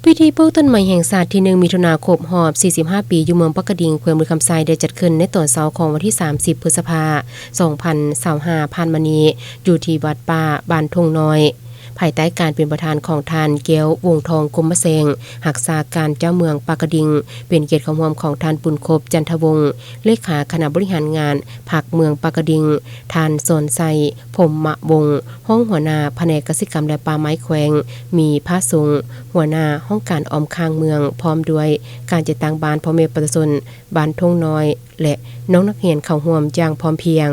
พิธีปลูกต้นไม้แห่งชาติที่1มิถุนายนครบรอบ45 ปีอยู่เมืองปักกระดิ่งแขวงบุรีรัมย์ไซได้จัดขึ้นในตอนเช้าของวันที่30พฤษภาคม2025ผ่านมานี้อยู่ที่วัดป่าบ้านทุ่งน้อยภายใต้การเป็นประธานของท่านเกียววงทองกรมมะเสงรักษาการเจ้าเมืองปากกระดิ่งเป็นเกียรติของร่วมของท่านปุณคบจันทวงศ์เลขาคณะบริหารงานภาคเมืองปากกระดิ่งท่านสนไซพรหมวงศ์ห้องหัวหน้าแผนกกสิกรรมและป่าไม้แขวงมีพระสงฆ์หัวหน้าห้องการออมข้างเมืองพร้อมด้วยการจัดตั้งบ้านพ่อแม่ประชาชนบ้านทุ่งน้อยและน้องนักเรียนเข้าร่วมอย่างพร้อมเพรียง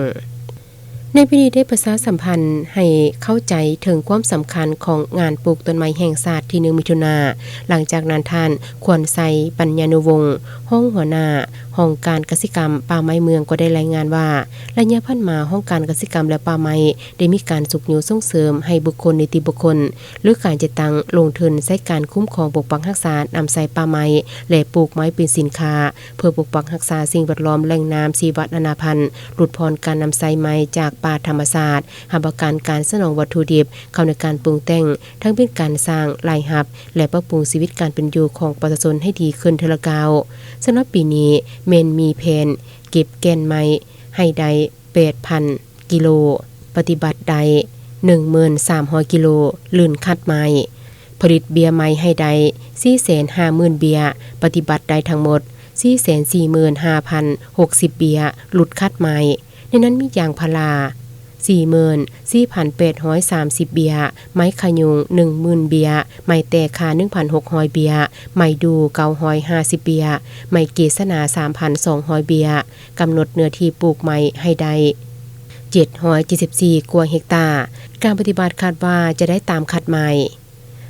ในพิธีได้ประชาสัมพันธ์ให้เข้าใจถึงความสำคัญของงานปลูกต้นไม้แห่งชาติที่1มิถุนายนหลังจากนั้นท่านควรใส่ปัญญานุวงศ์ห้องหัวหน้าห้องการกสิกรรมป่าไม้เมืองก็ได้รายงานว่าระยะผ่านมาห้องการกสิกรรมและป่าไม้ได้มีการสุกอยู่ส่งเสริมให้บุคคลนิติบุคคลหรือการจัดตั้งลงทุนใช้การคุ้มครองปกปักรักษานำใส่ป่าไม้และปลูกไม้เป็นสินค้าเพื่อปกปักรักษาสิ่งแวดล้อมแหล่งน้ำชีวนานาพันธุ์หลุดพ้นการนำใส่ไม้จากป่าธรรมชาติหับประกันการสนองวัตถุดิบเข้าในการปรุงแต่งทั้งเป็นการสร้างรายรับและปรับปรุงชีวิตการเป็นอยู่ของประชาชนให้ดีขึ้นเทอละก้าวสำหรับปีนี้เมนมีแผนเก็บแก่นไม้ให้ได้ 8,000 กิโลปฏิบัติได้ 13,000 กิโลลื่นคัดไม้ผลิตเบียร์ไม้ให้ได้ 450,000 เบียร์ปฏิบัติได้ทั้งหมด 445,060 เบียร์หลุดคัดไม้ในนั้นมียางพารา 44,830 เบียร์ไม้ขยุง 10,000 เบียร์ไม้แตกคา 1,600 เบียร์ไม้ดู950 เบียร์ไม้เกษณา 3,200 เบียร์กำหนดเนื้อที่ปลูกไม้ให้ได้774 กว่าเฮกตาร์การปฏิบัติคาดว่าจะได้ตามคัดไม้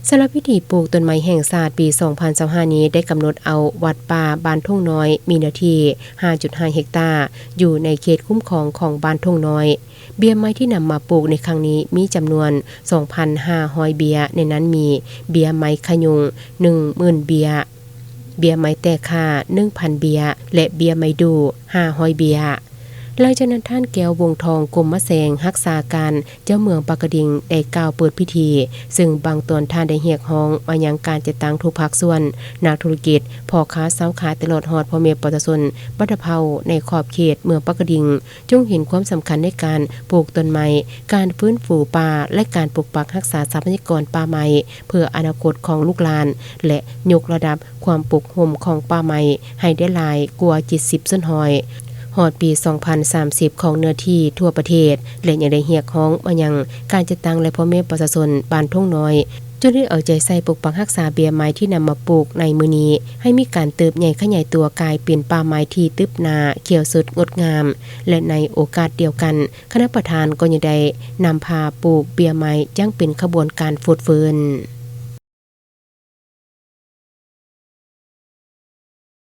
สำหรับพิธีปลูกต้นไม้แห่งชาติปี 2025 นี้ได้กำหนดเอาวัดป่าบ้านทุ่งน้อยมีเนื้อที่ 5.5 เฮกตาร์อยู่ในเขตคุ้มครองของบ้านทุ่งน้อยเบี้ยไม้ที่นำมาปลูกในครั้งนี้มีจำนวน 2,500 เบี้ยในนั้นมีเบี้ยไม้ขยุง 10,000 เบี้ยเบี้ยไม้แตกค่า 1,000 เบี้ยและเบี้ยไม้ดู500 เบี้ยหลังจากนั้นท่านแก้ววงทองกรมมะแสงรักษาการเจ้าเมืองปากกระดิ่งได้กล่าวเปิดพิธีซึ่งบางตอนท่านได้เรียกร้องมายังการจัดตั้งทุกภาคส่วนนักธุรกิจพ่อค้าเช้าขายตลอดฮอดพ่อแม่ประชาชนบัดเฒ่าในขอบเขตเมืองปากกระดิ่งจงเห็นความสำคัญในการปลูกต้นไม้การฟื้นฟูป่าและการปกปักรักษาทรัพยากรป่าไม้เพื่ออนาคตของลูกหลานและยกระดับความปกห่มของป่าไม้ให้ได้หลายกว่า70ส่วนหอยฮอดปี 2030 ของเนื้อที่ทั่วประเทศและยังได้เรียกร้องมายังการจัดตั้งและพ่อแม่ประชาชนบ้านทุ่งน้อยจนได้เอาใจใส่ปกปักรักษาเบี้ยไม้ที่นำมาปลูกในมื้อนี้ให้มีการเติบใหญ่ขยายตัวกลายเป็นป่าไม้ที่ตึบหนาเขียวสดงดงามและในโอกาสเดียวกันคณะประธานก็ยังได้นำพาปลูกเบี้ยไม้จังเป็นขบวนการฟูดฟื้น